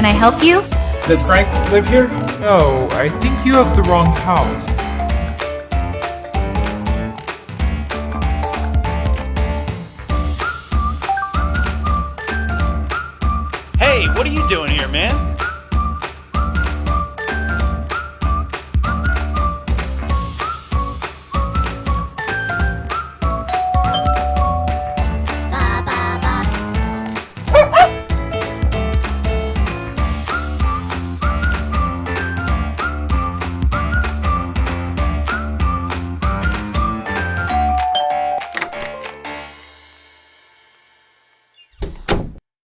Can I help you? Does Frank live here? No, I think you have the wrong house. Hey, what are you doing here, man?